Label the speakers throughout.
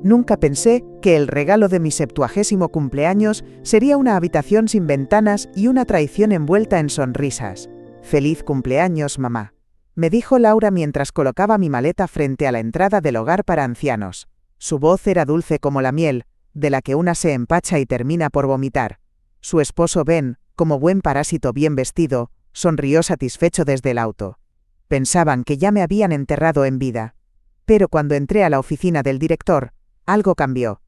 Speaker 1: Nunca pensé que el regalo de mi 70º cumpleaños sería una habitación sin ventanas y una traición envuelta en sonrisas. «Feliz cumpleaños, mamá», me dijo Laura mientras colocaba mi maleta frente a la entrada del hogar para ancianos. Su voz era dulce como la miel, de la que una se empacha y termina por vomitar. Su esposo Ben, como buen parásito bien vestido, sonrió satisfecho desde el auto. Pensaban que ya me habían enterrado en vida. Pero cuando entré a la oficina del director, algo cambió.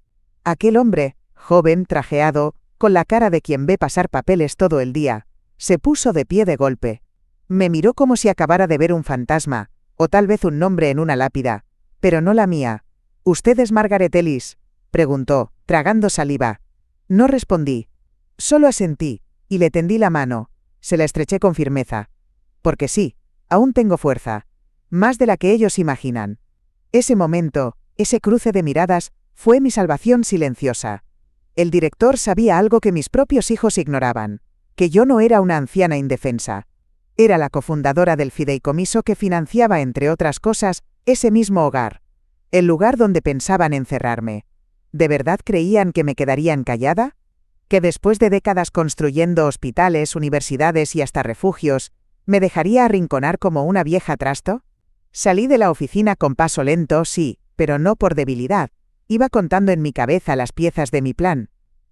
Speaker 1: Aquel hombre, joven, trajeado, con la cara de quien ve pasar papeles todo el día, se puso de pie de golpe. Me miró como si acabara de ver un fantasma, o tal vez un nombre en una lápida, pero no la mía. «¿Usted es Margaret Ellis?», preguntó, tragando saliva. No respondí. Solo asentí, y le tendí la mano. Se la estreché con firmeza. Porque sí, aún tengo fuerza. Más de la que ellos imaginan. Ese momento, ese cruce de miradas, fue mi salvación silenciosa. El director sabía algo que mis propios hijos ignoraban, que yo no era una anciana indefensa. Era la cofundadora del fideicomiso que financiaba, entre otras cosas, ese mismo hogar. El lugar donde pensaban encerrarme. ¿De verdad creían que me quedarían callada? ¿Que después de décadas construyendo hospitales, universidades y hasta refugios, me dejaría arrinconar como una vieja trasto? Salí de la oficina con paso lento, sí, pero no por debilidad. Iba contando en mi cabeza las piezas de mi plan.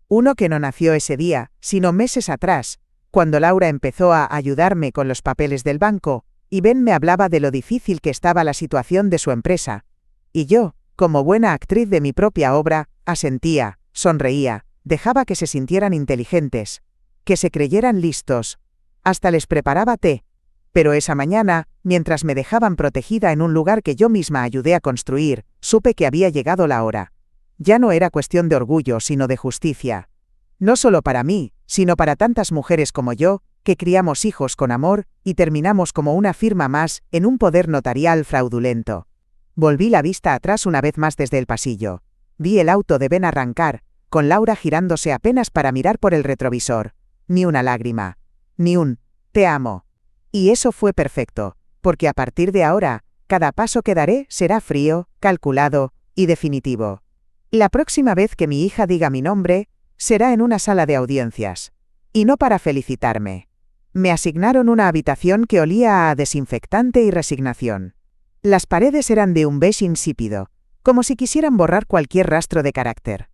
Speaker 1: Uno que no nació ese día, sino meses atrás, cuando Laura empezó a ayudarme con los papeles del banco, y Ben me hablaba de lo difícil que estaba la situación de su empresa. Y yo, como buena actriz de mi propia obra, asentía, sonreía, dejaba que se sintieran inteligentes, que se creyeran listos. Hasta les preparaba té. Pero esa mañana, mientras me dejaban protegida en un lugar que yo misma ayudé a construir, supe que había llegado la hora. Ya no era cuestión de orgullo, sino de justicia. No solo para mí, sino para tantas mujeres como yo, que criamos hijos con amor y terminamos como una firma más en un poder notarial fraudulento. Volví la vista atrás una vez más desde el pasillo. Vi el auto de Ben arrancar, con Laura girándose apenas para mirar por el retrovisor. Ni una lágrima. Ni un «te amo». Y eso fue perfecto, porque a partir de ahora, cada paso que daré será frío, calculado y definitivo. La próxima vez que mi hija diga mi nombre, será en una sala de audiencias. Y no para felicitarme. Me asignaron una habitación que olía a desinfectante y resignación. Las paredes eran de un beige insípido, como si quisieran borrar cualquier rastro de carácter.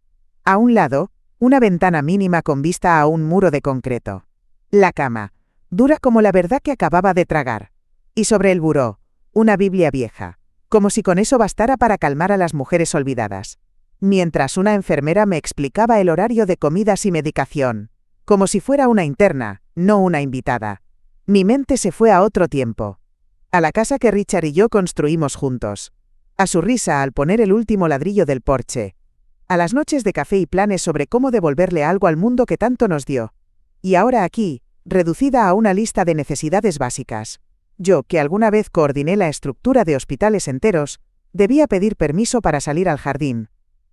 Speaker 1: A un lado, una ventana mínima con vista a un muro de concreto. La cama, dura como la verdad que acababa de tragar. Y sobre el buró, una Biblia vieja, como si con eso bastara para calmar a las mujeres olvidadas. Mientras una enfermera me explicaba el horario de comidas y medicación, como si fuera una interna, no una invitada. Mi mente se fue a otro tiempo. A la casa que Richard y yo construimos juntos. A su risa al poner el último ladrillo del porche. A las noches de café y planes sobre cómo devolverle algo al mundo que tanto nos dio. Y ahora aquí, reducida a una lista de necesidades básicas. Yo, que alguna vez coordiné la estructura de hospitales enteros, debía pedir permiso para salir al jardín.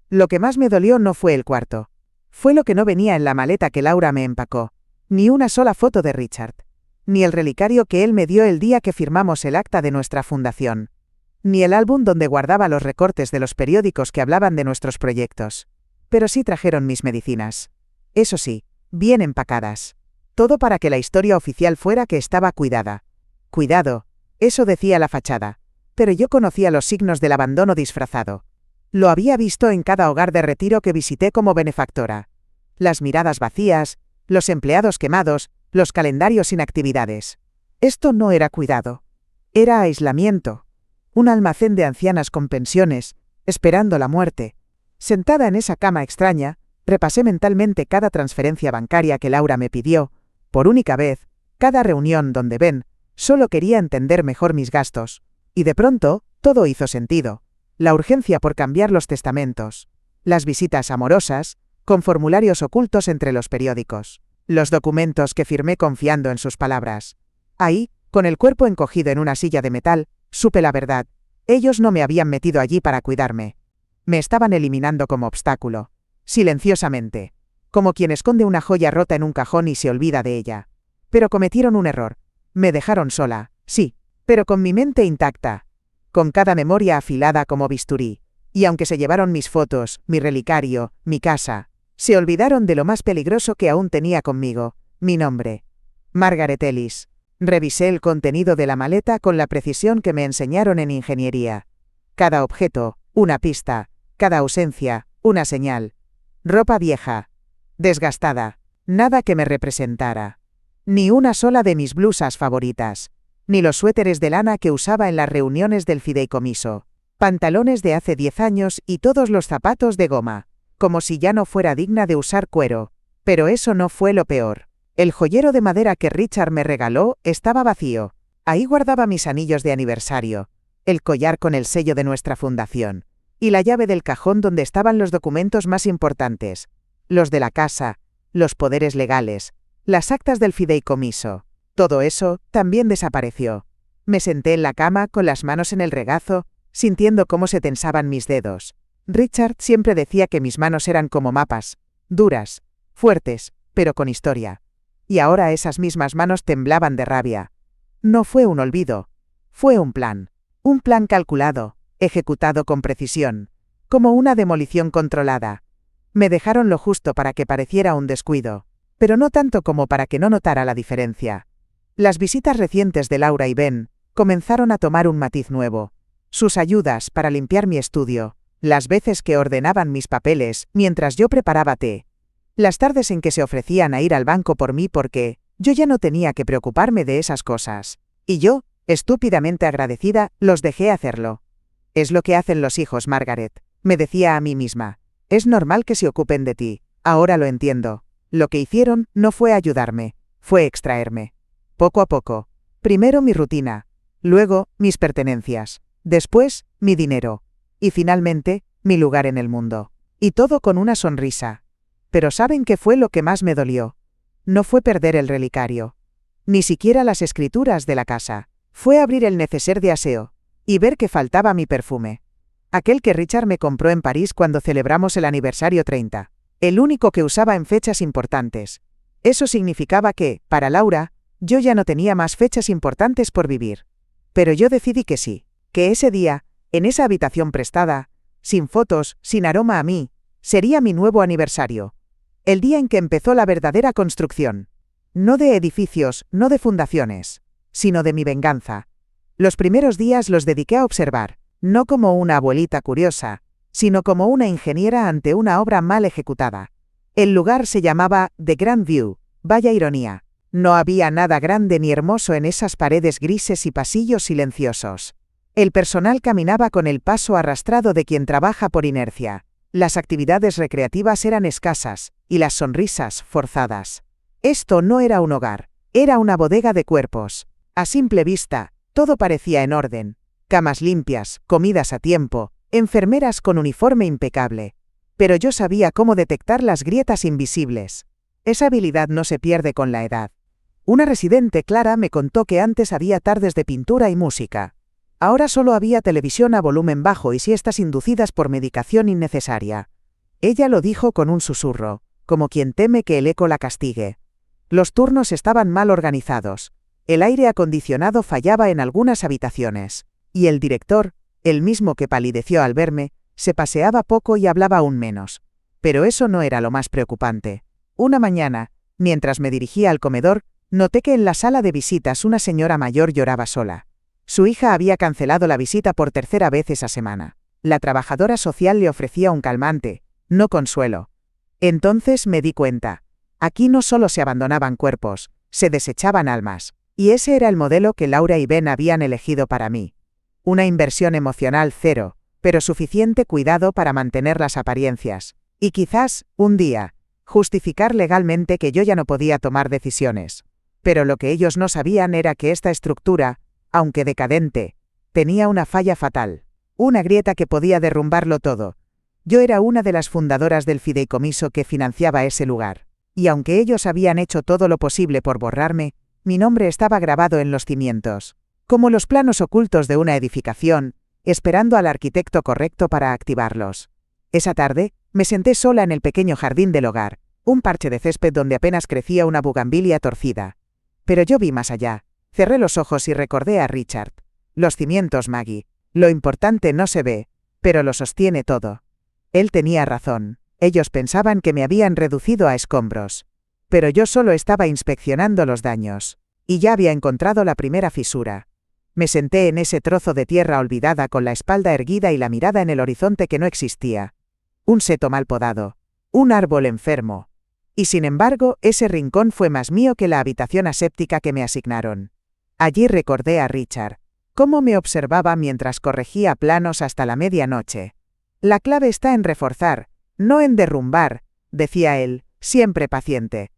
Speaker 1: Lo que más me dolió no fue el cuarto. Fue lo que no venía en la maleta que Laura me empacó. Ni una sola foto de Richard. Ni el relicario que él me dio el día que firmamos el acta de nuestra fundación. Ni el álbum donde guardaba los recortes de los periódicos que hablaban de nuestros proyectos. Pero sí trajeron mis medicinas. Eso sí, bien empacadas. Todo para que la historia oficial fuera que estaba cuidada. Cuidado, eso decía la fachada. Pero yo conocía los signos del abandono disfrazado. Lo había visto en cada hogar de retiro que visité como benefactora. Las miradas vacías, los empleados quemados, los calendarios sin actividades. Esto no era cuidado. Era aislamiento. Un almacén de ancianas con pensiones, esperando la muerte. Sentada en esa cama extraña, repasé mentalmente cada transferencia bancaria que Laura me pidió, por única vez, cada reunión donde Ben solo quería entender mejor mis gastos. Y de pronto, todo hizo sentido. La urgencia por cambiar los testamentos. Las visitas amorosas, con formularios ocultos entre los periódicos. Los documentos que firmé confiando en sus palabras. Ahí, con el cuerpo encogido en una silla de metal, supe la verdad. Ellos no me habían metido allí para cuidarme. Me estaban eliminando como obstáculo. Silenciosamente. Como quien esconde una joya rota en un cajón y se olvida de ella. Pero cometieron un error. Me dejaron sola, sí, pero con mi mente intacta. Con cada memoria afilada como bisturí. Y aunque se llevaron mis fotos, mi relicario, mi casa, se olvidaron de lo más peligroso que aún tenía conmigo, mi nombre. Margaret Ellis. Revisé el contenido de la maleta con la precisión que me enseñaron en ingeniería. Cada objeto, una pista, cada ausencia, una señal. Ropa vieja, desgastada, nada que me representara. Ni una sola de mis blusas favoritas, ni los suéteres de lana que usaba en las reuniones del fideicomiso, pantalones de hace 10 años y todos los zapatos de goma, como si ya no fuera digna de usar cuero. Pero eso no fue lo peor. El joyero de madera que Richard me regaló estaba vacío. Ahí guardaba mis anillos de aniversario, el collar con el sello de nuestra fundación, y la llave del cajón donde estaban los documentos más importantes, los de la casa, los poderes legales, las actas del fideicomiso. Todo eso también desapareció. Me senté en la cama con las manos en el regazo, sintiendo cómo se tensaban mis dedos. Richard siempre decía que mis manos eran como mapas, duras, fuertes, pero con historia. Y ahora esas mismas manos temblaban de rabia. No fue un olvido, fue un plan calculado, ejecutado con precisión, como una demolición controlada. Me dejaron lo justo para que pareciera un descuido, pero no tanto como para que no notara la diferencia. Las visitas recientes de Laura y Ben comenzaron a tomar un matiz nuevo. Sus ayudas para limpiar mi estudio, las veces que ordenaban mis papeles mientras yo preparaba té, las tardes en que se ofrecían a ir al banco por mí porque yo ya no tenía que preocuparme de esas cosas. Y yo, estúpidamente agradecida, los dejé hacerlo. Es lo que hacen los hijos, Margaret, me decía a mí misma. Es normal que se ocupen de ti, ahora lo entiendo. Lo que hicieron no fue ayudarme, fue extraerme. Poco a poco. Primero mi rutina, luego mis pertenencias, después mi dinero, y finalmente mi lugar en el mundo. Y todo con una sonrisa. Pero ¿saben qué fue lo que más me dolió? No fue perder el relicario, ni siquiera las escrituras de la casa. Fue abrir el neceser de aseo y ver que faltaba mi perfume. Aquel que Richard me compró en París cuando celebramos el aniversario 30. El único que usaba en fechas importantes. Eso significaba que, para Laura, yo ya no tenía más fechas importantes por vivir. Pero yo decidí que sí, que ese día, en esa habitación prestada, sin fotos, sin aroma a mí, sería mi nuevo aniversario. El día en que empezó la verdadera construcción. No de edificios, no de fundaciones, sino de mi venganza. Los primeros días los dediqué a observar, no como una abuelita curiosa, sino como una ingeniera ante una obra mal ejecutada. El lugar se llamaba The Grand View, vaya ironía. No había nada grande ni hermoso en esas paredes grises y pasillos silenciosos. El personal caminaba con el paso arrastrado de quien trabaja por inercia. Las actividades recreativas eran escasas, y las sonrisas forzadas. Esto no era un hogar, era una bodega de cuerpos. A simple vista, todo parecía en orden. Camas limpias, comidas a tiempo, enfermeras con uniforme impecable. Pero yo sabía cómo detectar las grietas invisibles. Esa habilidad no se pierde con la edad. Una residente, Clara, me contó que antes había tardes de pintura y música. Ahora solo había televisión a volumen bajo y siestas inducidas por medicación innecesaria. Ella lo dijo con un susurro, como quien teme que el eco la castigue. Los turnos estaban mal organizados. El aire acondicionado fallaba en algunas habitaciones. Y el director, el mismo que palideció al verme, se paseaba poco y hablaba aún menos. Pero eso no era lo más preocupante. Una mañana, mientras me dirigía al comedor, noté que en la sala de visitas una señora mayor lloraba sola. Su hija había cancelado la visita por tercera vez esa semana. La trabajadora social le ofrecía un calmante, no consuelo. Entonces me di cuenta. Aquí no solo se abandonaban cuerpos, se desechaban almas. Y ese era el modelo que Laura y Ben habían elegido para mí. Una inversión emocional cero, pero suficiente cuidado para mantener las apariencias. Y quizás, un día, justificar legalmente que yo ya no podía tomar decisiones. Pero lo que ellos no sabían era que esta estructura, aunque decadente, tenía una falla fatal. Una grieta que podía derrumbarlo todo. Yo era una de las fundadoras del fideicomiso que financiaba ese lugar. Y aunque ellos habían hecho todo lo posible por borrarme, mi nombre estaba grabado en los cimientos. Como los planos ocultos de una edificación, esperando al arquitecto correcto para activarlos. Esa tarde, me senté sola en el pequeño jardín del hogar, un parche de césped donde apenas crecía una bugambilia torcida. Pero yo vi más allá. Cerré los ojos y recordé a Richard. Los cimientos, Maggie. Lo importante no se ve. Pero lo sostiene todo. Él tenía razón. Ellos pensaban que me habían reducido a escombros. Pero yo solo estaba inspeccionando los daños. Y ya había encontrado la primera fisura. Me senté en ese trozo de tierra olvidada con la espalda erguida y la mirada en el horizonte que no existía. Un seto mal podado. Un árbol enfermo. Y sin embargo, ese rincón fue más mío que la habitación aséptica que me asignaron. Allí recordé a Richard. Cómo me observaba mientras corregía planos hasta la medianoche. La clave está en reforzar, no en derrumbar, decía él, siempre paciente.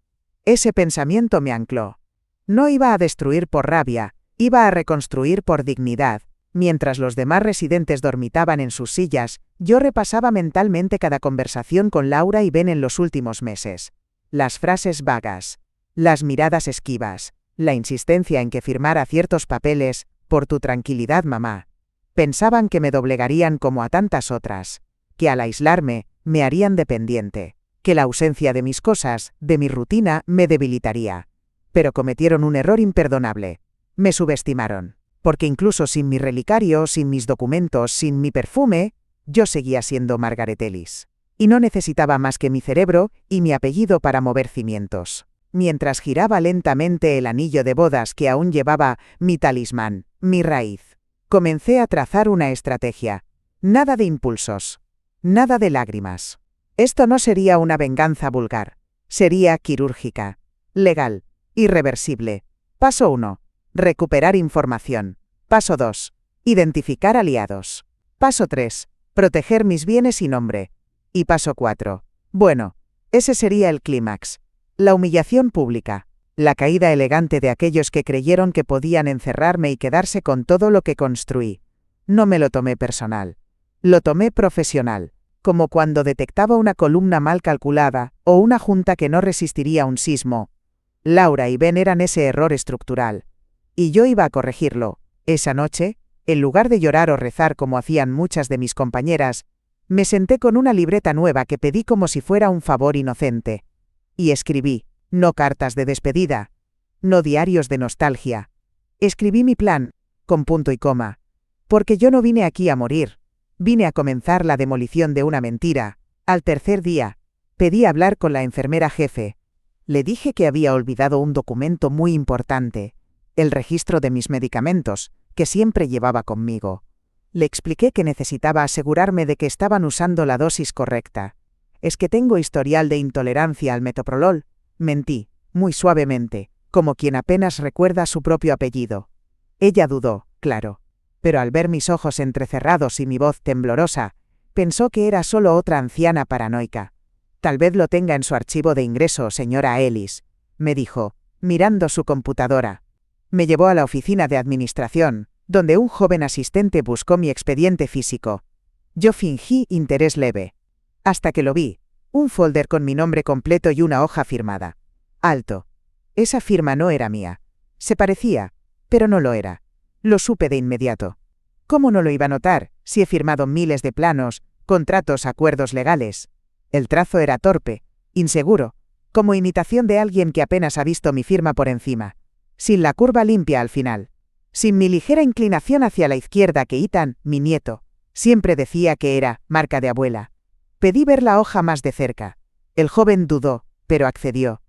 Speaker 1: Ese pensamiento me ancló. No iba a destruir por rabia, iba a reconstruir por dignidad. Mientras los demás residentes dormitaban en sus sillas, yo repasaba mentalmente cada conversación con Laura y Ben en los últimos meses. Las frases vagas, las miradas esquivas, la insistencia en que firmara ciertos papeles, por tu tranquilidad, mamá. Pensaban que me doblegarían como a tantas otras, que al aislarme, me harían dependiente, que la ausencia de mis cosas, de mi rutina, me debilitaría. Pero cometieron un error imperdonable. Me subestimaron, porque incluso sin mi relicario, sin mis documentos, sin mi perfume, yo seguía siendo Margaret Ellis. Y no necesitaba más que mi cerebro y mi apellido para mover cimientos. Mientras giraba lentamente el anillo de bodas que aún llevaba mi talismán, mi raíz, comencé a trazar una estrategia. Nada de impulsos. Nada de lágrimas. Esto no sería una venganza vulgar. Sería quirúrgica. Legal. Irreversible. Paso 1. Recuperar información. Paso 2. Identificar aliados. Paso 3. Proteger mis bienes y nombre. Y paso 4. Bueno, ese sería el clímax. La humillación pública. La caída elegante de aquellos que creyeron que podían encerrarme y quedarse con todo lo que construí. No me lo tomé personal. Lo tomé profesional, como cuando detectaba una columna mal calculada o una junta que no resistiría un sismo. Laura y Ben eran ese error estructural. Y yo iba a corregirlo. Esa noche, en lugar de llorar o rezar como hacían muchas de mis compañeras, me senté con una libreta nueva que pedí como si fuera un favor inocente. Y escribí, no cartas de despedida, no diarios de nostalgia. Escribí mi plan, con punto y coma. Porque yo no vine aquí a morir. Vine a comenzar la demolición de una mentira. Al tercer día, pedí hablar con la enfermera jefe. Le dije que había olvidado un documento muy importante, el registro de mis medicamentos, que siempre llevaba conmigo. Le expliqué que necesitaba asegurarme de que estaban usando la dosis correcta. Es que tengo historial de intolerancia al metoprolol. Mentí, muy suavemente, como quien apenas recuerda su propio apellido. Ella dudó, claro. Pero al ver mis ojos entrecerrados y mi voz temblorosa, pensó que era solo otra anciana paranoica. Tal vez lo tenga en su archivo de ingreso, señora Ellis, me dijo, mirando su computadora. Me llevó a la oficina de administración, donde un joven asistente buscó mi expediente físico. Yo fingí interés leve. Hasta que lo vi, un folder con mi nombre completo y una hoja firmada. Alto. Esa firma no era mía. Se parecía, pero no lo era. Lo supe de inmediato. ¿Cómo no lo iba a notar, si he firmado miles de planos, contratos, acuerdos legales? El trazo era torpe, inseguro, como imitación de alguien que apenas ha visto mi firma por encima. Sin la curva limpia al final. Sin mi ligera inclinación hacia la izquierda que Ethan, mi nieto, siempre decía que era marca de abuela. Pedí ver la hoja más de cerca. El joven dudó, pero accedió.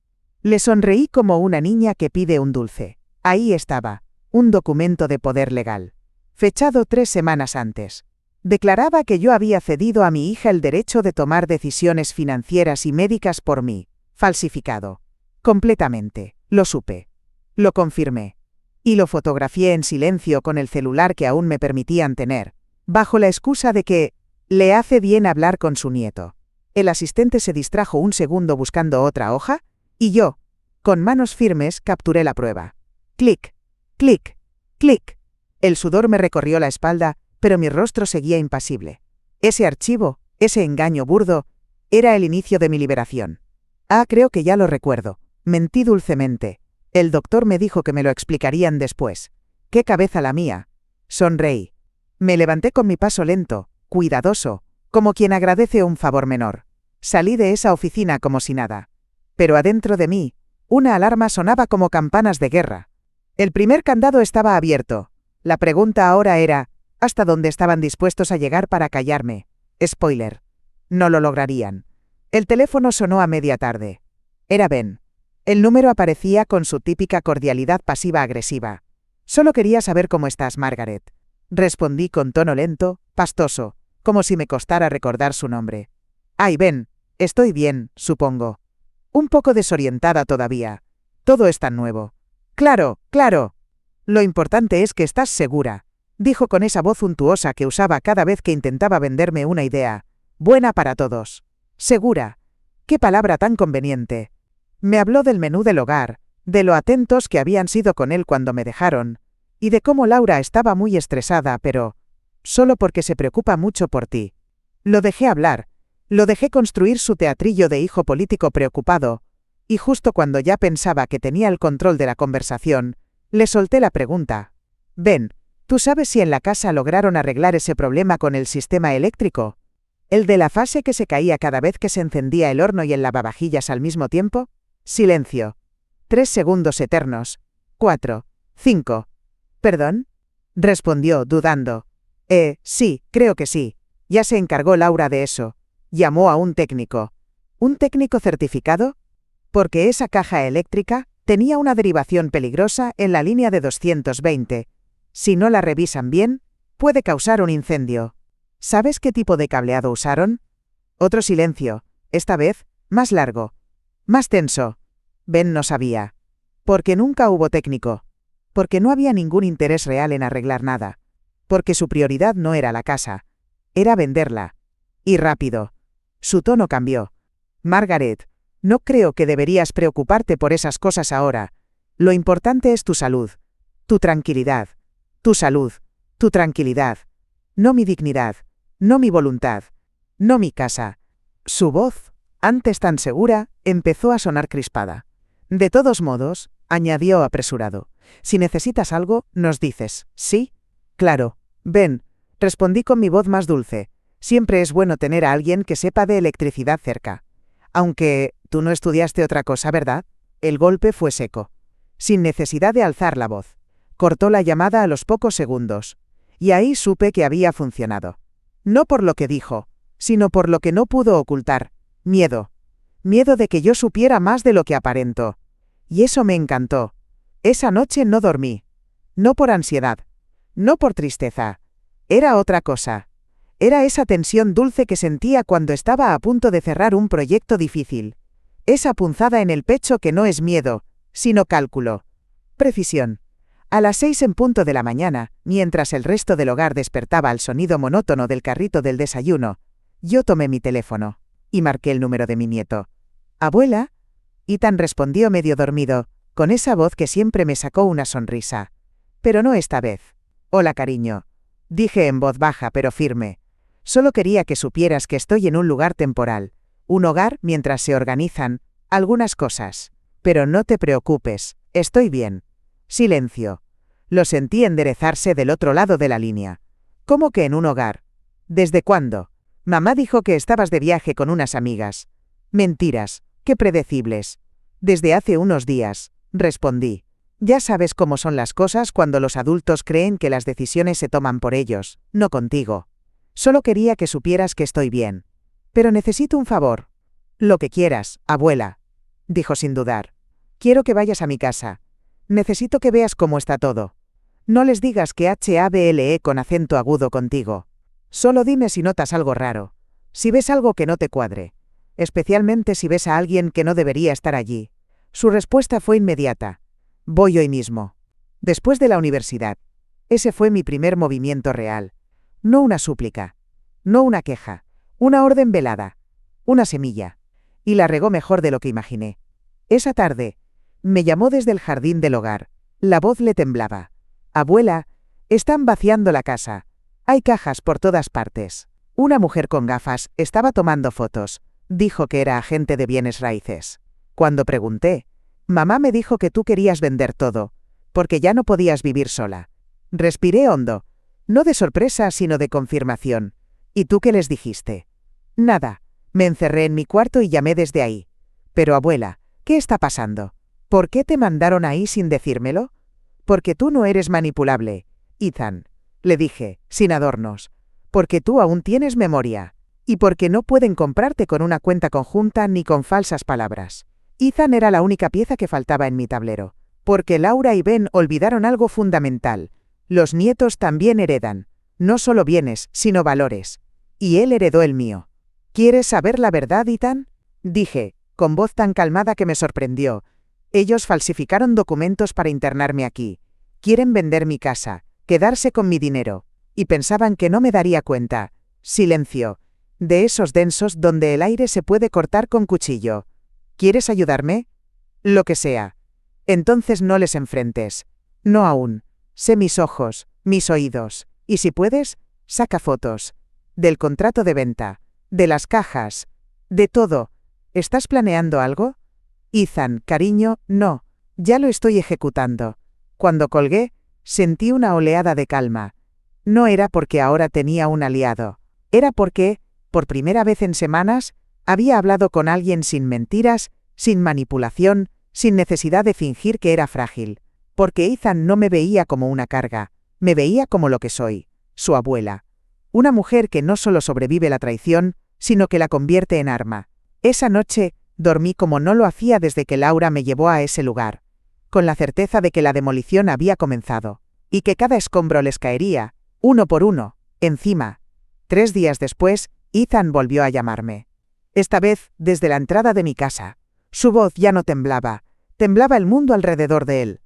Speaker 1: Le sonreí como una niña que pide un dulce. Ahí estaba, un documento de poder legal. Fechado 3 semanas antes. Declaraba que yo había cedido a mi hija el derecho de tomar decisiones financieras y médicas por mí. Falsificado. Completamente. Lo supe. Lo confirmé. Y lo fotografié en silencio con el celular que aún me permitían tener, bajo la excusa de que le hace bien hablar con su nieto. El asistente se distrajo un segundo buscando otra hoja, y yo, con manos firmes, capturé la prueba. Clic, clic, clic. El sudor me recorrió la espalda, pero mi rostro seguía impasible. Ese archivo, ese engaño burdo, era el inicio de mi liberación. Creo que ya lo recuerdo. Mentí dulcemente. El doctor me dijo que me lo explicarían después. ¡Qué cabeza la mía! Sonreí. Me levanté con mi paso lento, cuidadoso, como quien agradece un favor menor. Salí de esa oficina como si nada. Pero adentro de mí, una alarma sonaba como campanas de guerra. El primer candado estaba abierto. La pregunta ahora era, hasta dónde estaban dispuestos a llegar para callarme. Spoiler. No lo lograrían. El teléfono sonó a media tarde. Era Ben. El número aparecía con su típica cordialidad pasiva-agresiva. Solo quería saber cómo estás, Margaret. Respondí con tono lento, pastoso, como si me costara recordar su nombre. Ay, Ben, estoy bien, supongo. Un poco desorientada todavía. Todo es tan nuevo. Claro, claro. Lo importante es que estás segura, dijo con esa voz untuosa que usaba cada vez que intentaba venderme una idea. Buena para todos. Segura. Qué palabra tan conveniente. Me habló del menú del hogar, de lo atentos que habían sido con él cuando me dejaron, y de cómo Laura estaba muy estresada, pero solo porque se preocupa mucho por ti. Lo dejé hablar, lo dejé construir su teatrillo de hijo político preocupado, y justo cuando ya pensaba que tenía el control de la conversación, le solté la pregunta. Ben, ¿tú sabes si en la casa lograron arreglar ese problema con el sistema eléctrico? ¿El de la fase que se caía cada vez que se encendía el horno y el lavavajillas al mismo tiempo? Silencio. 3 segundos eternos. 4. 5. ¿Perdón? Respondió, dudando. Sí, creo que sí. Ya se encargó Laura de eso. Llamó a un técnico. ¿Un técnico certificado? Porque esa caja eléctrica tenía una derivación peligrosa en la línea de 220. Si no la revisan bien, puede causar un incendio. ¿Sabes qué tipo de cableado usaron? Otro silencio, esta vez, más largo. Más tenso. Ben no sabía. Porque nunca hubo técnico. Porque no había ningún interés real en arreglar nada. Porque su prioridad no era la casa. Era venderla. Y rápido. Su tono cambió. Margaret, no creo que deberías preocuparte por esas cosas ahora. Lo importante es tu salud. Tu tranquilidad. Tu salud. Tu tranquilidad. No mi dignidad. No mi voluntad. No mi casa. Su voz, antes tan segura, empezó a sonar crispada. De todos modos, añadió apresurado, si necesitas algo, nos dices, ¿sí? Claro. Ben, respondí con mi voz más dulce. Siempre es bueno tener a alguien que sepa de electricidad cerca. Aunque, tú no estudiaste otra cosa, ¿verdad? El golpe fue seco. Sin necesidad de alzar la voz. Cortó la llamada a los pocos segundos. Y ahí supe que había funcionado. No por lo que dijo, sino por lo que no pudo ocultar. Miedo. Miedo de que yo supiera más de lo que aparento. Y eso me encantó. Esa noche no dormí. No por ansiedad. No por tristeza. Era otra cosa. Era esa tensión dulce que sentía cuando estaba a punto de cerrar un proyecto difícil. Esa punzada en el pecho que no es miedo, sino cálculo. Precisión. A las 6 en punto de la mañana, mientras el resto del hogar despertaba al sonido monótono del carrito del desayuno, yo tomé mi teléfono y marqué el número de mi nieto. ¿Abuela? Ethan respondió medio dormido, con esa voz que siempre me sacó una sonrisa. Pero no esta vez. Hola, cariño. Dije en voz baja pero firme. Solo quería que supieras que estoy en un lugar temporal. Un hogar mientras se organizan algunas cosas. Pero no te preocupes, estoy bien. Silencio. Lo sentí enderezarse del otro lado de la línea. ¿Cómo que en un hogar? ¿Desde cuándo? Mamá dijo que estabas de viaje con unas amigas. Mentiras, qué predecibles. Desde hace unos días, respondí. Ya sabes cómo son las cosas cuando los adultos creen que las decisiones se toman por ellos, no contigo. Solo quería que supieras que estoy bien. Pero necesito un favor. Lo que quieras, abuela, dijo sin dudar. Quiero que vayas a mi casa. Necesito que veas cómo está todo. No les digas que hable con acento agudo contigo. Solo dime si notas algo raro. Si ves algo que no te cuadre. Especialmente si ves a alguien que no debería estar allí. Su respuesta fue inmediata. Voy hoy mismo. Después de la universidad. Ese fue mi primer movimiento real. No una súplica. No una queja. Una orden velada. Una semilla. Y la regó mejor de lo que imaginé. Esa tarde, me llamó desde el jardín del hogar. La voz le temblaba. Abuela, están vaciando la casa. Hay cajas por todas partes. Una mujer con gafas estaba tomando fotos. Dijo que era agente de bienes raíces. Cuando pregunté, mamá me dijo que tú querías vender todo, porque ya no podías vivir sola. Respiré hondo. No de sorpresa, sino de confirmación. ¿Y tú qué les dijiste? Nada. Me encerré en mi cuarto y llamé desde ahí. Pero abuela, ¿qué está pasando? ¿Por qué te mandaron ahí sin decírmelo? Porque tú no eres manipulable, Ethan. le dije, sin adornos. Porque tú aún tienes memoria. Y porque no pueden comprarte con una cuenta conjunta ni con falsas palabras. Ethan era la única pieza que faltaba en mi tablero. Porque Laura y Ben olvidaron algo fundamental. Los nietos también heredan. No solo bienes, sino valores. Y él heredó el mío. ¿Quieres saber la verdad, Ethan? Dije, con voz tan calmada que me sorprendió. Ellos falsificaron documentos para internarme aquí. Quieren vender mi casa, quedarse con mi dinero. Y pensaban que no me daría cuenta. Silencio. De esos densos donde el aire se puede cortar con cuchillo. ¿Quieres ayudarme? Lo que sea. Entonces no les enfrentes. No aún. Sé mis ojos, mis oídos. Y si puedes, saca fotos. Del contrato de venta. De las cajas. De todo. ¿Estás planeando algo? Ethan, cariño, no. Ya lo estoy ejecutando. Cuando colgué, sentí una oleada de calma. No era porque ahora tenía un aliado. Era porque, por primera vez en semanas, había hablado con alguien sin mentiras, sin manipulación, sin necesidad de fingir que era frágil. Porque Ethan no me veía como una carga, me veía como lo que soy, su abuela. Una mujer que no solo sobrevive la traición, sino que la convierte en arma. Esa noche, dormí como no lo hacía desde que Laura me llevó a ese lugar, con la certeza de que la demolición había comenzado, y que cada escombro les caería, uno por uno, encima. 3 días después, Ethan volvió a llamarme. Esta vez, desde la entrada de mi casa. Su voz ya no temblaba, temblaba el mundo alrededor de él.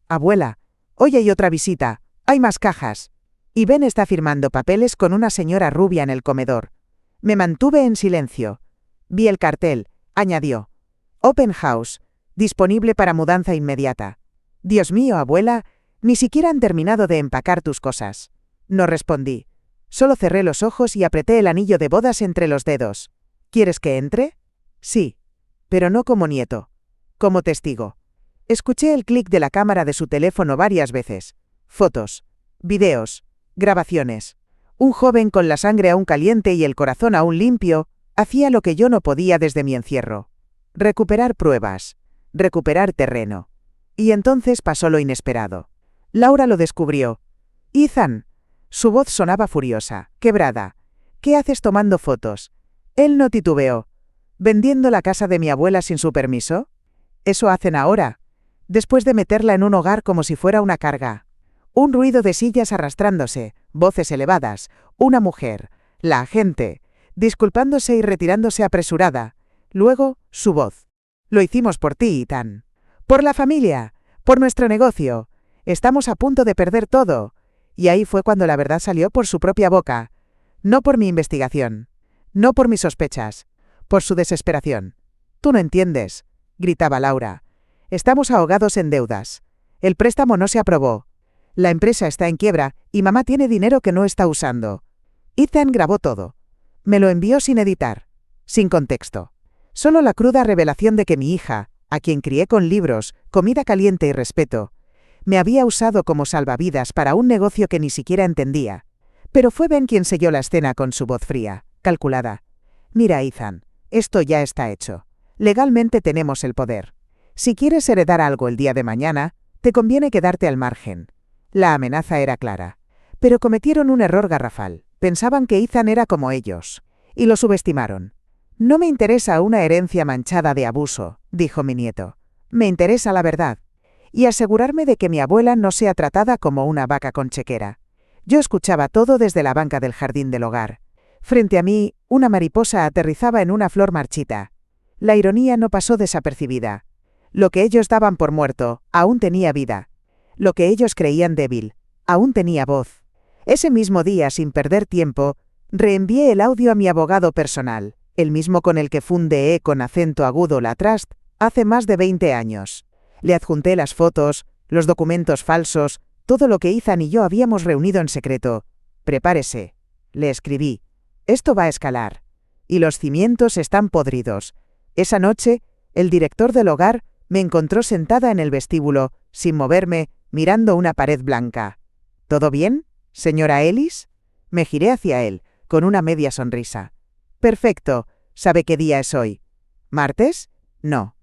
Speaker 1: Abuela, hoy hay otra visita, hay más cajas. Y Ben está firmando papeles con una señora rubia en el comedor. Me mantuve en silencio. Vi el cartel, añadió. Open House, disponible para mudanza inmediata. Dios mío, abuela, ni siquiera han terminado de empacar tus cosas. No respondí. Solo cerré los ojos y apreté el anillo de bodas entre los dedos. ¿Quieres que entre? Sí. Pero no como nieto. Como testigo. Escuché el clic de la cámara de su teléfono varias veces. Fotos. Videos. Grabaciones. Un joven con la sangre aún caliente y el corazón aún limpio, hacía lo que yo no podía desde mi encierro. Recuperar pruebas. Recuperar terreno. Y entonces pasó lo inesperado. Laura lo descubrió. Ethan. Su voz sonaba furiosa, quebrada. ¿Qué haces tomando fotos? Él no titubeó. ¿Vendiendo la casa de mi abuela sin su permiso? Eso hacen ahora. Después de meterla en un hogar como si fuera una carga. Un ruido de sillas arrastrándose, voces elevadas, una mujer, la agente, disculpándose y retirándose apresurada. Luego, su voz. Lo hicimos por ti, Ethan. Por la familia, por nuestro negocio. Estamos a punto de perder todo. Y ahí fue cuando la verdad salió por su propia boca. No por mi investigación. No por mis sospechas. Por su desesperación. Tú no entiendes, gritaba Laura. Estamos ahogados en deudas. El préstamo no se aprobó. La empresa está en quiebra y mamá tiene dinero que no está usando. Ethan grabó todo. Me lo envió sin editar. Sin contexto. Solo la cruda revelación de que mi hija, a quien crié con libros, comida caliente y respeto, me había usado como salvavidas para un negocio que ni siquiera entendía. Pero fue Ben quien selló la escena con su voz fría, calculada. Mira, Ethan, esto ya está hecho. Legalmente tenemos el poder. Si quieres heredar algo el día de mañana, te conviene quedarte al margen. La amenaza era clara. Pero cometieron un error garrafal. Pensaban que Ethan era como ellos. Y lo subestimaron. No me interesa una herencia manchada de abuso, dijo mi nieto. Me interesa la verdad. Y asegurarme de que mi abuela no sea tratada como una vaca con chequera. Yo escuchaba todo desde la banca del jardín del hogar. Frente a mí, una mariposa aterrizaba en una flor marchita. La ironía no pasó desapercibida. Lo que ellos daban por muerto, aún tenía vida. Lo que ellos creían débil, aún tenía voz. Ese mismo día, sin perder tiempo, reenvié el audio a mi abogado personal, el mismo con el que fundé con acento agudo la Trust, hace más de 20 años. Le adjunté las fotos, los documentos falsos, todo lo que Ethan y yo habíamos reunido en secreto. Prepárese, le escribí. Esto va a escalar. Y los cimientos están podridos. Esa noche, el director del hogar me encontró sentada en el vestíbulo, sin moverme, mirando una pared blanca. ¿Todo bien, señora Ellis? Me giré hacia él, con una media sonrisa. Perfecto. ¿Sabe qué día es hoy? ¿Martes? No.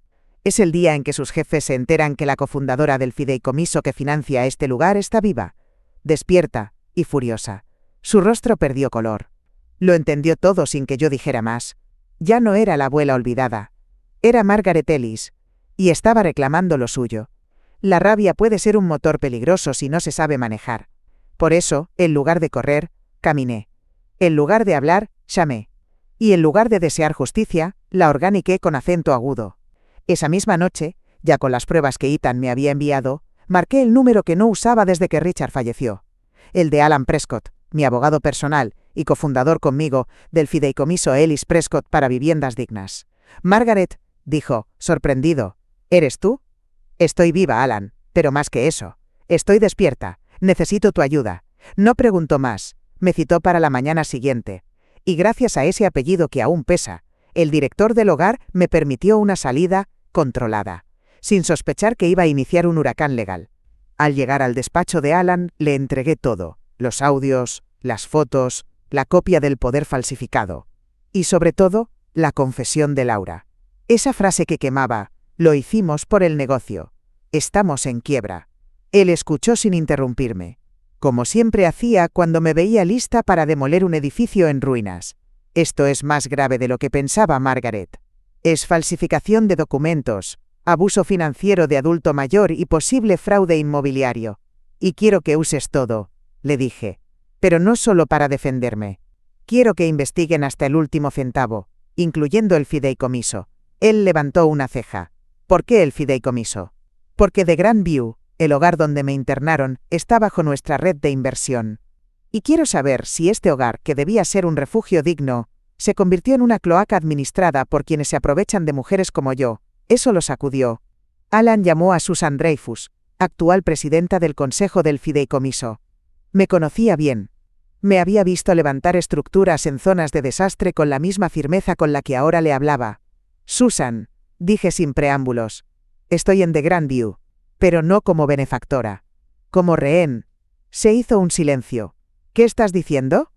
Speaker 1: Es el día en que sus jefes se enteran que la cofundadora del fideicomiso que financia este lugar está viva. Despierta, y furiosa. Su rostro perdió color. Lo entendió todo sin que yo dijera más. Ya no era la abuela olvidada. Era Margaret Ellis, y estaba reclamando lo suyo. La rabia puede ser un motor peligroso si no se sabe manejar. Por eso, en lugar de correr, caminé. En lugar de hablar, llamé. Y en lugar de desear justicia, la organiqué con acento agudo. Esa misma noche, ya con las pruebas que Ethan me había enviado, marqué el número que no usaba desde que Richard falleció. El de Alan Prescott, mi abogado personal y cofundador conmigo del fideicomiso Ellis Prescott para viviendas dignas. Margaret, dijo, sorprendido. ¿Eres tú? Estoy viva, Alan, pero más que eso. Estoy despierta. Necesito tu ayuda. No preguntó más. Me citó para la mañana siguiente. Y gracias a ese apellido que aún pesa, el director del hogar me permitió una salida controlada, sin sospechar que iba a iniciar un huracán legal. Al llegar al despacho de Alan, le entregué todo, los audios, las fotos, la copia del poder falsificado. Y sobre todo, la confesión de Laura. Esa frase que quemaba, lo hicimos por el negocio. Estamos en quiebra. Él escuchó sin interrumpirme, como siempre hacía cuando me veía lista para demoler un edificio en ruinas. Esto es más grave de lo que pensaba Margaret. Es falsificación de documentos, abuso financiero de adulto mayor y posible fraude inmobiliario. Y quiero que uses todo, le dije. Pero no solo para defenderme. Quiero que investiguen hasta el último centavo, incluyendo el fideicomiso. Él levantó una ceja. ¿Por qué el fideicomiso? Porque The Grandview, el hogar donde me internaron, está bajo nuestra red de inversión. Y quiero saber si este hogar, que debía ser un refugio digno, se convirtió en una cloaca administrada por quienes se aprovechan de mujeres como yo. Eso lo sacudió. Alan llamó a Susan Dreyfus, actual presidenta del Consejo del Fideicomiso. Me conocía bien. Me había visto levantar estructuras en zonas de desastre con la misma firmeza con la que ahora le hablaba. Susan, dije sin preámbulos. Estoy en The Grandview, pero no como benefactora. Como rehén. Se hizo un silencio. ¿Qué estás diciendo?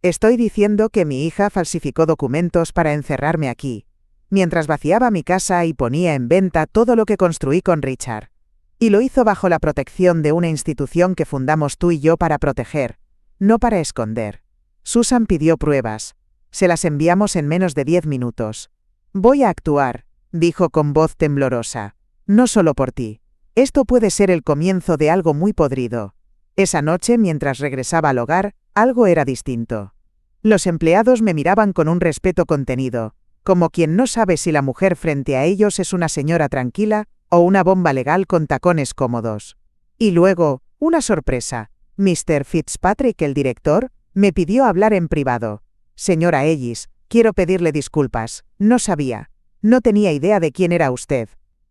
Speaker 1: Estoy diciendo que mi hija falsificó documentos para encerrarme aquí, mientras vaciaba mi casa y ponía en venta todo lo que construí con Richard. Y lo hizo bajo la protección de una institución que fundamos tú y yo para proteger, no para esconder. Susan pidió pruebas. Se las enviamos en menos de 10 minutos. Voy a actuar, dijo con voz temblorosa. No solo por ti. Esto puede ser el comienzo de algo muy podrido. Esa noche, mientras regresaba al hogar, algo era distinto. Los empleados me miraban con un respeto contenido, como quien no sabe si la mujer frente a ellos es una señora tranquila o una bomba legal con tacones cómodos. Y luego, una sorpresa. Mr. Fitzpatrick, el director, me pidió hablar en privado. Señora Ellis, quiero pedirle disculpas. No sabía. No tenía idea de quién era usted.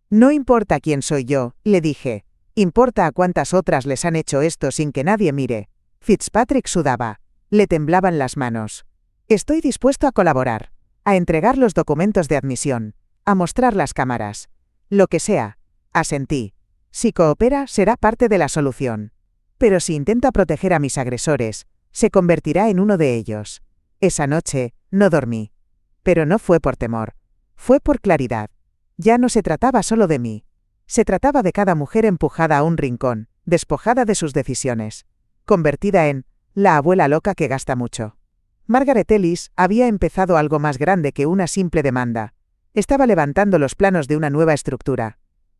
Speaker 1: No importa quién soy yo, le dije. Importa a cuántas otras les han hecho esto sin que nadie mire. Fitzpatrick sudaba. Le temblaban las manos. Estoy dispuesto a colaborar, a entregar los documentos de admisión, a mostrar las cámaras. Lo que sea. Asentí. Si coopera, será parte de la solución. Pero si intenta proteger a mis agresores, se convertirá en uno de ellos. Esa noche, no dormí. Pero no fue por temor. Fue por claridad. Ya no se trataba solo de mí. Se trataba de cada mujer empujada a un rincón, despojada de sus decisiones. Convertida en la abuela loca que gasta mucho. Margaret Ellis había empezado algo más grande que una simple demanda. Estaba levantando los planos de una nueva estructura.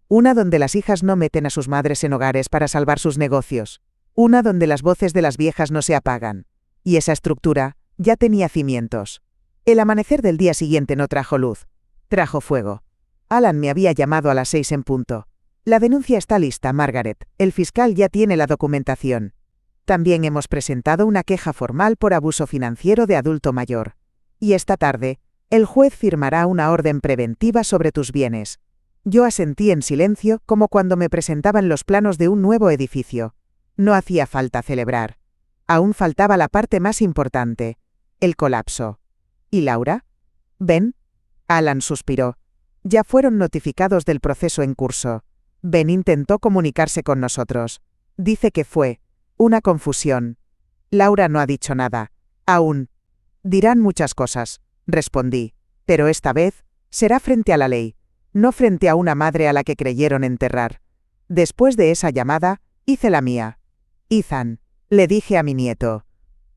Speaker 1: Una donde las hijas no meten a sus madres en hogares para salvar sus negocios. Una donde las voces de las viejas no se apagan. Y esa estructura ya tenía cimientos. El amanecer del día siguiente no trajo luz. Trajo fuego. Alan me había llamado a las 6 en punto. La denuncia está lista, Margaret. El fiscal ya tiene la documentación. También hemos presentado una queja formal por abuso financiero de adulto mayor. Y esta tarde, el juez firmará una orden preventiva sobre tus bienes. Yo asentí en silencio como cuando me presentaban los planos de un nuevo edificio. No hacía falta celebrar. Aún faltaba la parte más importante, el colapso. ¿Y Laura? ¿Ben? Alan suspiró. Ya fueron notificados del proceso en curso. Ben intentó comunicarse con nosotros. Dice que fue una confusión. Laura no ha dicho nada. Aún. Dirán muchas cosas, respondí. Pero esta vez, será frente a la ley, no frente a una madre a la que creyeron enterrar. Después de esa llamada, hice la mía. Ethan. Le dije a mi nieto.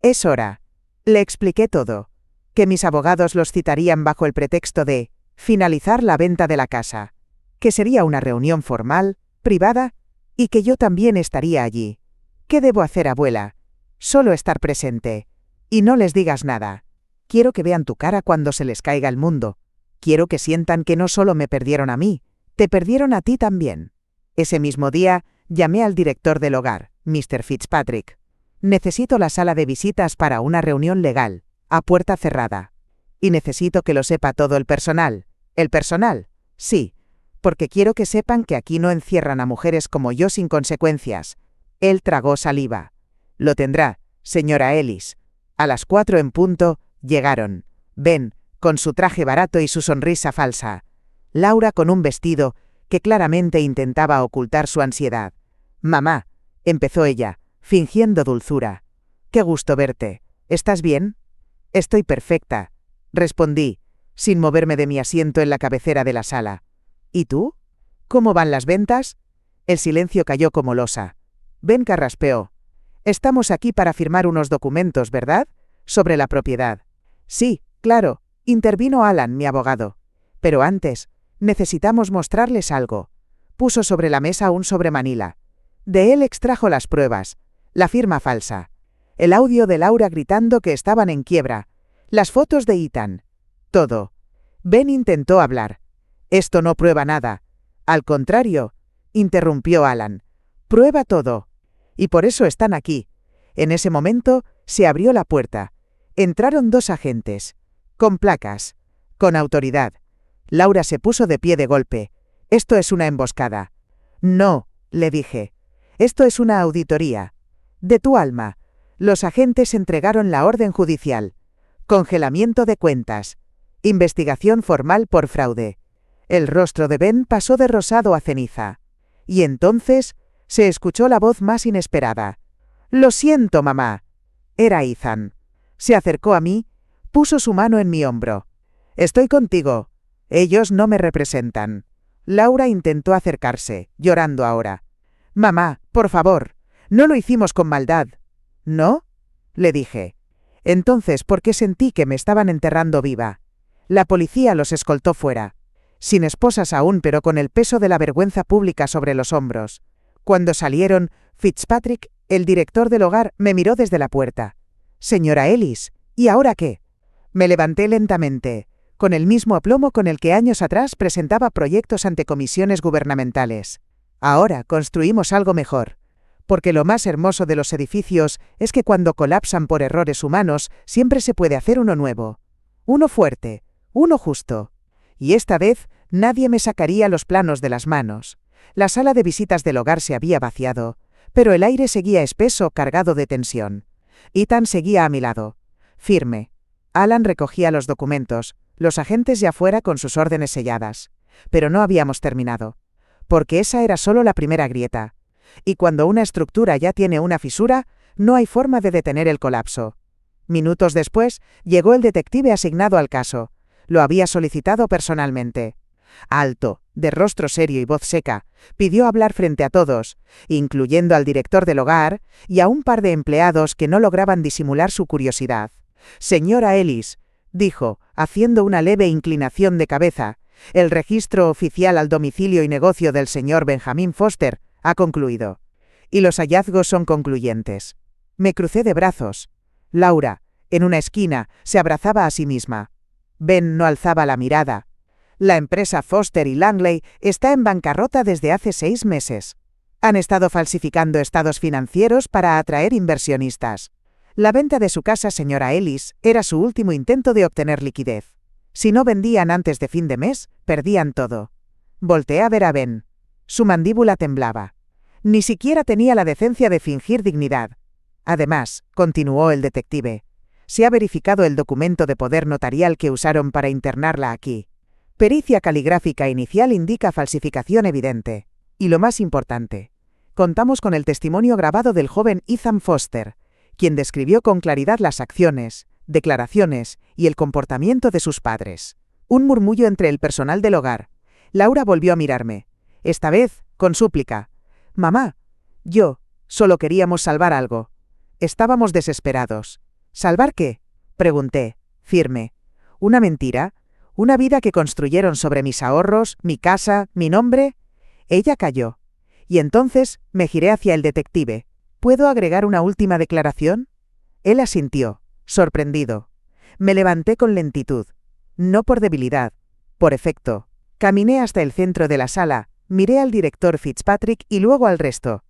Speaker 1: Es hora. Le expliqué todo. Que mis abogados los citarían bajo el pretexto de finalizar la venta de la casa. Que sería una reunión formal, privada, y que yo también estaría allí. ¿Qué debo hacer, abuela? Solo estar presente. Y no les digas nada. Quiero que vean tu cara cuando se les caiga el mundo. Quiero que sientan que no solo me perdieron a mí, te perdieron a ti también. Ese mismo día, llamé al director del hogar, Mr. Fitzpatrick. Necesito la sala de visitas para una reunión legal, a puerta cerrada. Y necesito que lo sepa todo el personal. ¿El personal? Sí. Porque quiero que sepan que aquí no encierran a mujeres como yo sin consecuencias. Él tragó saliva. Lo tendrá, señora Ellis. A las 4 en punto, llegaron. Ben, con su traje barato y su sonrisa falsa. Laura con un vestido que claramente intentaba ocultar su ansiedad. Mamá, empezó ella, fingiendo dulzura. Qué gusto verte. ¿Estás bien? Estoy perfecta, respondí, sin moverme de mi asiento en la cabecera de la sala. ¿Y tú? ¿Cómo van las ventas? El silencio cayó como losa. Ben carraspeó. Estamos aquí para firmar unos documentos, ¿verdad? Sobre la propiedad. Sí, claro, intervino Alan, mi abogado. Pero antes, necesitamos mostrarles algo. Puso sobre la mesa un sobremanila. De él extrajo las pruebas. La firma falsa. El audio de Laura gritando que estaban en quiebra. Las fotos de Ethan. Todo. Ben intentó hablar. Esto no prueba nada. Al contrario, interrumpió Alan. Prueba todo. Y por eso están aquí. En ese momento, se abrió la puerta. Entraron 2 agentes. Con placas. Con autoridad. Laura se puso de pie de golpe. Esto es una emboscada. No, le dije. Esto es una auditoría. De tu alma. Los agentes entregaron la orden judicial. Congelamiento de cuentas. Investigación formal por fraude. El rostro de Ben pasó de rosado a ceniza. Y entonces, se escuchó la voz más inesperada. Lo siento, mamá. Era Ethan. Se acercó a mí, puso su mano en mi hombro. Estoy contigo. Ellos no me representan. Laura intentó acercarse, llorando ahora. Mamá, por favor, no lo hicimos con maldad. ¿No? Le dije. Entonces, ¿por qué sentí que me estaban enterrando viva? La policía los escoltó fuera. Sin esposas aún, pero con el peso de la vergüenza pública sobre los hombros. Cuando salieron, Fitzpatrick, el director del hogar, me miró desde la puerta. Señora Ellis, ¿y ahora qué? Me levanté lentamente, con el mismo aplomo con el que años atrás presentaba proyectos ante comisiones gubernamentales. Ahora construimos algo mejor. Porque lo más hermoso de los edificios es que cuando colapsan por errores humanos, siempre se puede hacer uno nuevo. Uno fuerte, uno justo. Y esta vez, nadie me sacaría los planos de las manos. La sala de visitas del hogar se había vaciado, pero el aire seguía espeso, cargado de tensión. Ethan seguía a mi lado, firme. Alan recogía los documentos, los agentes ya fuera con sus órdenes selladas. Pero no habíamos terminado. Porque esa era solo la primera grieta. Y cuando una estructura ya tiene una fisura, no hay forma de detener el colapso. Minutos después, llegó el detective asignado al caso. Lo había solicitado personalmente. Alto, de rostro serio y voz seca, pidió hablar frente a todos, incluyendo al director del hogar y a un par de empleados que no lograban disimular su curiosidad. Señora Ellis, dijo, haciendo una leve inclinación de cabeza, el registro oficial al domicilio y negocio del señor Benjamin Foster ha concluido. Y los hallazgos son concluyentes. Me crucé de brazos. Laura, en una esquina, se abrazaba a sí misma. Ben no alzaba la mirada. La empresa Foster y Langley está en bancarrota desde hace 6 meses. Han estado falsificando estados financieros para atraer inversionistas. La venta de su casa, señora Ellis, era su último intento de obtener liquidez. Si no vendían antes de fin de mes, perdían todo. Volteé a ver a Ben. Su mandíbula temblaba. Ni siquiera tenía la decencia de fingir dignidad. Además, continuó el detective, se ha verificado el documento de poder notarial que usaron para internarla aquí. Pericia caligráfica inicial indica falsificación evidente. Y lo más importante, contamos con el testimonio grabado del joven Ethan Foster, quien describió con claridad las acciones, declaraciones y el comportamiento de sus padres. Un murmullo entre el personal del hogar. Laura volvió a mirarme. Esta vez, con súplica. Mamá, solo queríamos salvar algo. Estábamos desesperados. ¿Salvar qué? Pregunté, firme. ¿Una mentira? ¿Una vida que construyeron sobre mis ahorros, mi casa, mi nombre? Ella calló. Y entonces me giré hacia el detective. ¿Puedo agregar una última declaración? Él asintió, sorprendido. Me levanté con lentitud. No por debilidad, por efecto. Caminé hasta el centro de la sala, miré al director Fitzpatrick y luego al resto.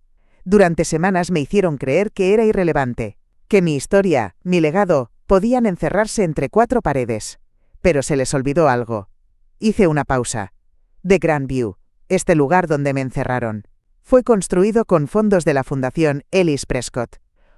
Speaker 1: Durante semanas me hicieron creer que era irrelevante, que mi historia, mi legado, podían encerrarse entre 4 paredes. Pero se les olvidó algo. Hice una pausa. The Grandview, este lugar donde me encerraron, fue construido con fondos de la Fundación Ellis Prescott,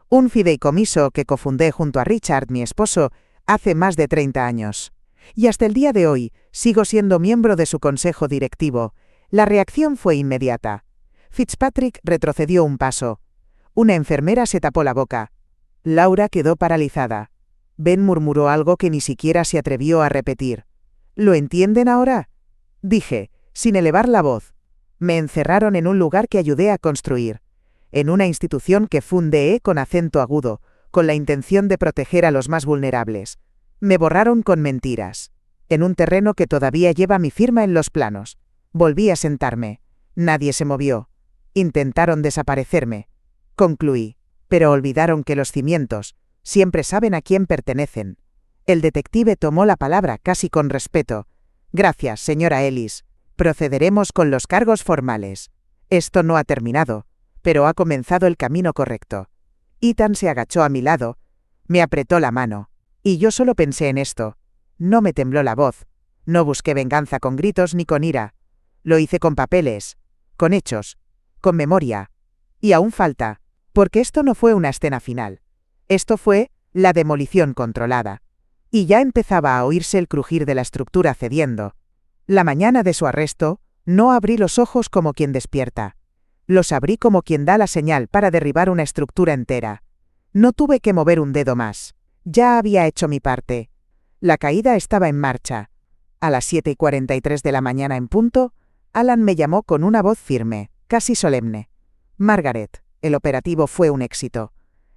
Speaker 1: un fideicomiso que cofundé junto a Richard, mi esposo, hace más de 30 años. Y hasta el día de hoy, sigo siendo miembro de su consejo directivo. La reacción fue inmediata. Fitzpatrick retrocedió un paso. Una enfermera se tapó la boca. Laura quedó paralizada. Ben murmuró algo que ni siquiera se atrevió a repetir. ¿Lo entienden ahora? Dije, sin elevar la voz. Me encerraron en un lugar que ayudé a construir. En una institución que fundé con acento agudo, con la intención de proteger a los más vulnerables. Me borraron con mentiras. En un terreno que todavía lleva mi firma en los planos. Volví a sentarme. Nadie se movió. Intentaron desaparecerme. Concluí. Pero olvidaron que los cimientos siempre saben a quién pertenecen. El detective tomó la palabra casi con respeto. Gracias, señora Ellis. Procederemos con los cargos formales. Esto no ha terminado, pero ha comenzado el camino correcto. Ethan se agachó a mi lado. Me apretó la mano. Y yo solo pensé en esto. No me tembló la voz. No busqué venganza con gritos ni con ira. Lo hice con papeles, con hechos, con memoria. Y aún falta, porque esto no fue una escena final. Esto fue la demolición controlada. Y ya empezaba a oírse el crujir de la estructura cediendo. La mañana de su arresto, no abrí los ojos como quien despierta. Los abrí como quien da la señal para derribar una estructura entera. No tuve que mover un dedo más. Ya había hecho mi parte. La caída estaba en marcha. A las 7:43 de la mañana en punto, Alan me llamó con una voz firme, casi solemne. Margaret, el operativo fue un éxito.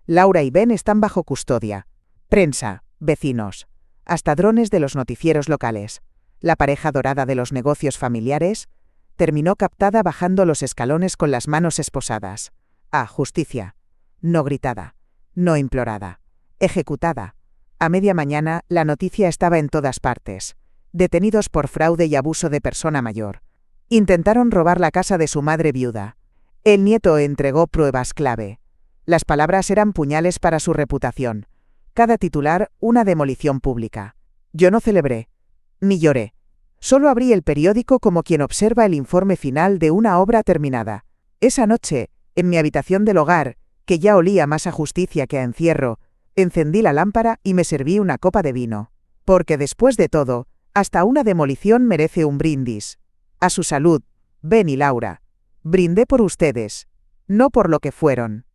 Speaker 1: Laura y Ben están bajo custodia. Prensa, vecinos, hasta drones de los noticieros locales. La pareja dorada de los negocios familiares terminó captada bajando los escalones con las manos esposadas. Ah, justicia. No gritada. No implorada. Ejecutada. A media mañana, la noticia estaba en todas partes. Detenidos por fraude y abuso de persona mayor. Intentaron robar la casa de su madre viuda. El nieto entregó pruebas clave. Las palabras eran puñales para su reputación. Cada titular, una demolición pública. Yo no celebré. Ni lloré. Solo abrí el periódico como quien observa el informe final de una obra terminada. Esa noche, en mi habitación del hogar, que ya olía más a justicia que a encierro, encendí la lámpara y me serví una copa de vino. Porque después de todo, hasta una demolición merece un brindis. A su salud, Ben y Laura. Brindé por ustedes, no por lo que fueron.